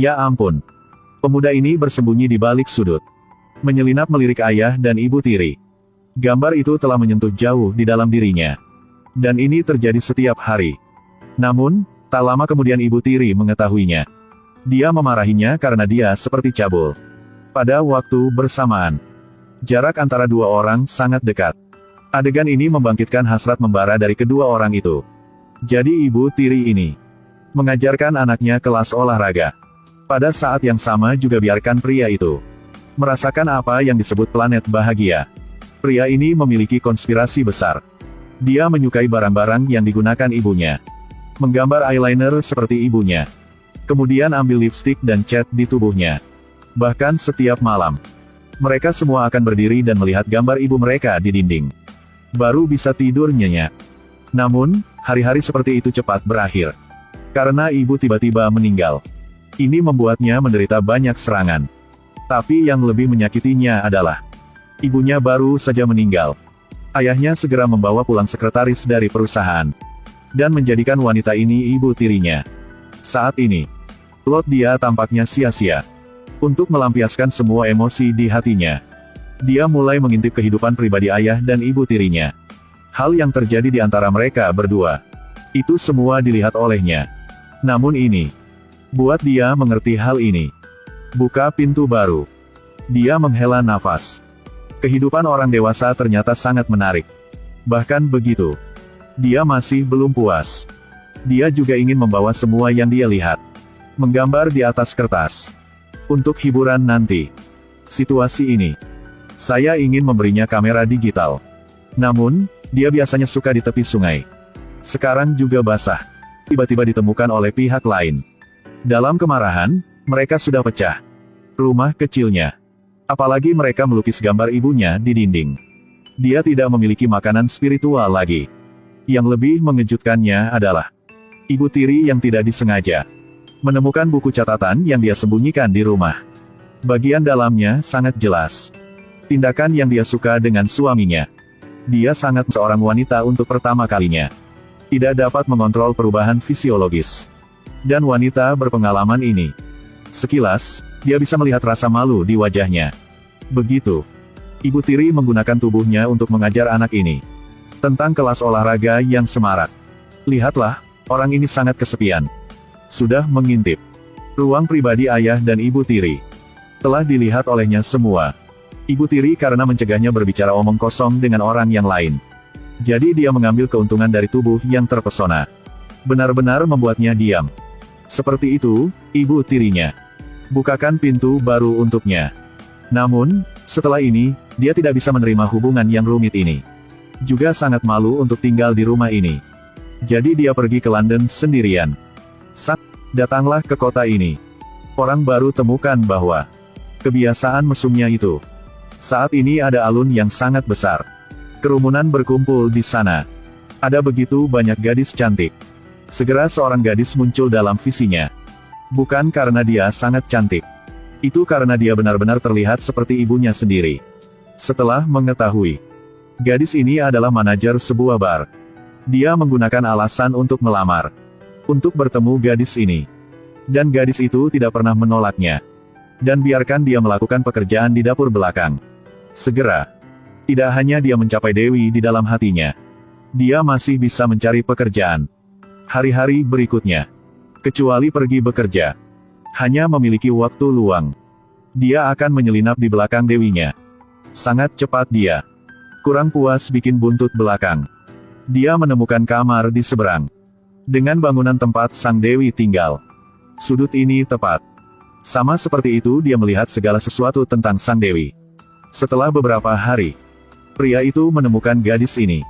Ya ampun. Pemuda ini bersembunyi di balik sudut. Menyelinap melirik ayah dan ibu tiri. Gambar itu telah menyentuh jauh di dalam dirinya. Dan ini terjadi setiap hari. Namun, tak lama kemudian ibu tiri mengetahuinya. Dia memarahinya karena dia seperti cabul. Pada waktu bersamaan, jarak antara dua orang sangat dekat. Adegan ini membangkitkan hasrat membara dari kedua orang itu. Jadi ibu tiri ini mengajarkan anaknya kelas olahraga. Pada saat yang sama juga biarkan pria itu merasakan apa yang disebut planet bahagia. Pria ini memiliki konspirasi besar. Dia menyukai barang-barang yang digunakan ibunya. Menggambar eyeliner seperti ibunya. Kemudian ambil lipstik dan cat di tubuhnya. Bahkan setiap malam, mereka semua akan berdiri dan melihat gambar ibu mereka di dinding. Baru bisa tidur nyenyak. Namun, hari-hari seperti itu cepat berakhir. Karena ibu tiba-tiba meninggal. Ini membuatnya menderita banyak serangan. Tapi yang lebih menyakitinya adalah, ibunya baru saja meninggal. Ayahnya segera membawa pulang sekretaris dari perusahaan. Dan menjadikan wanita ini ibu tirinya. Saat ini, plot dia tampaknya sia-sia. Untuk melampiaskan semua emosi di hatinya, dia mulai mengintip kehidupan pribadi ayah dan ibu tirinya. Hal yang terjadi di antara mereka berdua, itu semua dilihat olehnya. Namun ini, buat dia mengerti hal ini. Buka pintu baru. Dia menghela nafas. Kehidupan orang dewasa ternyata sangat menarik. Bahkan begitu, dia masih belum puas. Dia juga ingin membawa semua yang dia lihat. Menggambar di atas kertas. Untuk hiburan nanti. Situasi ini, saya ingin memberinya kamera digital. Namun, dia biasanya suka di tepi sungai. Sekarang juga basah. Tiba-tiba ditemukan oleh pihak lain. Dalam kemarahan, mereka sudah pecah. Rumah kecilnya. Apalagi mereka melukis gambar ibunya di dinding. Dia tidak memiliki makanan spiritual lagi. Yang lebih mengejutkannya adalah, ibu tiri yang tidak disengaja menemukan buku catatan yang dia sembunyikan di rumah. Bagian dalamnya sangat jelas. Tindakan yang dia suka dengan suaminya. Dia sangat seorang wanita untuk pertama kalinya. Tidak dapat mengontrol perubahan fisiologis. Dan wanita berpengalaman ini, sekilas, dia bisa melihat rasa malu di wajahnya. Begitu. Ibu tiri menggunakan tubuhnya untuk mengajar anak ini tentang kelas olahraga yang semarak. Lihatlah, orang ini sangat kesepian. Sudah mengintip ruang pribadi ayah dan ibu tiri. Telah dilihat olehnya semua. Ibu tiri karena mencegahnya berbicara omong kosong dengan orang yang lain. Jadi dia mengambil keuntungan dari tubuh yang terpesona. Benar-benar membuatnya diam. Seperti itu, ibu tirinya bukakan pintu baru untuknya. Namun, setelah ini, dia tidak bisa menerima hubungan yang rumit ini. Juga sangat malu untuk tinggal di rumah ini. Jadi dia pergi ke London sendirian. Datanglah ke kota ini. Orang baru temukan bahwa kebiasaan mesumnya itu. Saat ini ada alun yang sangat besar. Kerumunan berkumpul di sana. Ada begitu banyak gadis cantik. Segera seorang gadis muncul dalam visinya. Bukan karena dia sangat cantik. Itu karena dia benar-benar terlihat seperti ibunya sendiri. Setelah mengetahui, gadis ini adalah manajer sebuah bar. Dia menggunakan alasan untuk melamar. Untuk bertemu gadis ini. Dan gadis itu tidak pernah menolaknya. Dan biarkan dia melakukan pekerjaan di dapur belakang. Segera. Tidak hanya dia mencapai Dewi di dalam hatinya. Dia masih bisa mencari pekerjaan. Hari-hari berikutnya. Kecuali pergi bekerja. Hanya memiliki waktu luang. Dia akan menyelinap di belakang Dewinya. Sangat cepat dia. Kurang puas bikin buntut belakang. Dia menemukan kamar di seberang. Dengan bangunan tempat sang Dewi tinggal. Sudut ini tepat. Sama seperti itu dia melihat segala sesuatu tentang sang Dewi. Setelah beberapa hari, pria itu menemukan gadis ini.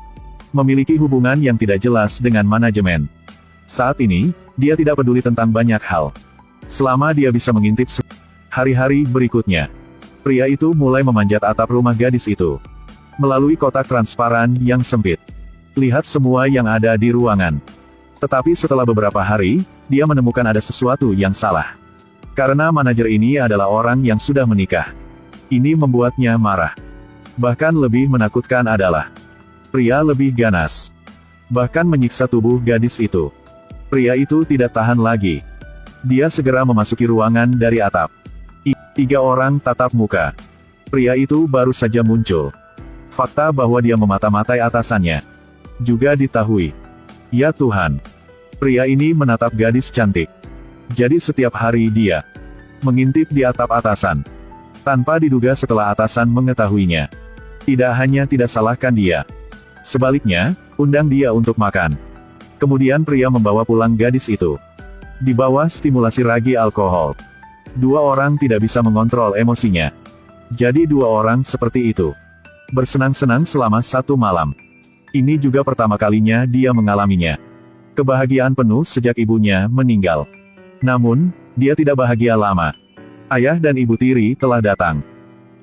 Memiliki hubungan yang tidak jelas dengan manajemen. Saat ini, dia tidak peduli tentang banyak hal. Selama dia bisa mengintip hari-hari berikutnya. Pria itu mulai memanjat atap rumah gadis itu. Melalui kotak transparan yang sempit. Lihat semua yang ada di ruangan. Tetapi setelah beberapa hari, dia menemukan ada sesuatu yang salah. Karena manajer ini adalah orang yang sudah menikah. Ini membuatnya marah. Bahkan lebih menakutkan adalah, pria lebih ganas. Bahkan menyiksa tubuh gadis itu. Pria itu tidak tahan lagi. Dia segera memasuki ruangan dari atap. 3 orang tatap muka. Pria itu baru saja muncul. Fakta bahwa dia memata-matai atasannya juga diketahui. Ya Tuhan. Pria ini menatap gadis cantik. Jadi setiap hari dia mengintip di atap atasan. Tanpa diduga setelah atasan mengetahuinya. Tidak hanya tidak salahkan dia. Sebaliknya, undang dia untuk makan. Kemudian pria membawa pulang gadis itu. Di bawah stimulasi ragi alkohol. 2 orang tidak bisa mengontrol emosinya. Jadi 2 orang seperti itu. Bersenang-senang selama 1 malam. Ini juga pertama kalinya dia mengalaminya. Kebahagiaan penuh sejak ibunya meninggal. Namun, dia tidak bahagia lama. Ayah dan ibu tiri telah datang.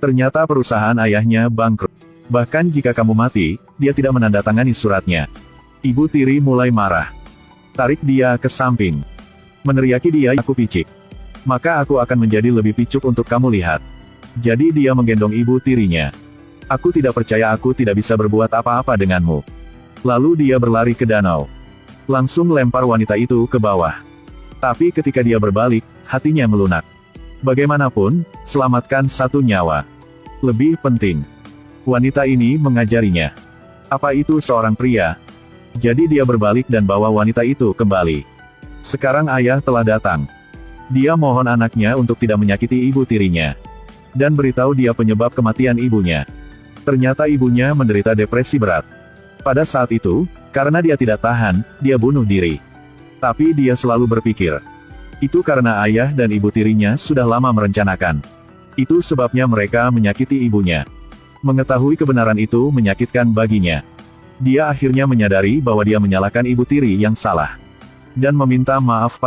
Ternyata perusahaan ayahnya bangkrut. Bahkan jika kamu mati, dia tidak menandatangani suratnya. Ibu tiri mulai marah. Tarik dia ke samping. Meneriaki dia, aku picik. Maka aku akan menjadi lebih picuk untuk kamu lihat. Jadi dia menggendong ibu tirinya. Aku tidak percaya aku tidak bisa berbuat apa-apa denganmu. Lalu dia berlari ke danau. Langsung lempar wanita itu ke bawah. Tapi ketika dia berbalik, hatinya melunak. Bagaimanapun, selamatkan 1 nyawa. Lebih penting. Wanita ini mengajarinya. Apa itu seorang pria? Jadi dia berbalik dan bawa wanita itu kembali. Sekarang ayah telah datang. Dia mohon anaknya untuk tidak menyakiti ibu tirinya. Dan beritahu dia penyebab kematian ibunya. Ternyata ibunya menderita depresi berat. Pada saat itu, karena dia tidak tahan, dia bunuh diri. Tapi dia selalu berpikir. Itu karena ayah dan ibu tirinya sudah lama merencanakan. Itu sebabnya mereka menyakiti ibunya. Mengetahui kebenaran itu menyakitkan baginya. Dia akhirnya menyadari bahwa dia menyalahkan ibu tiri yang salah. Dan meminta maaf pada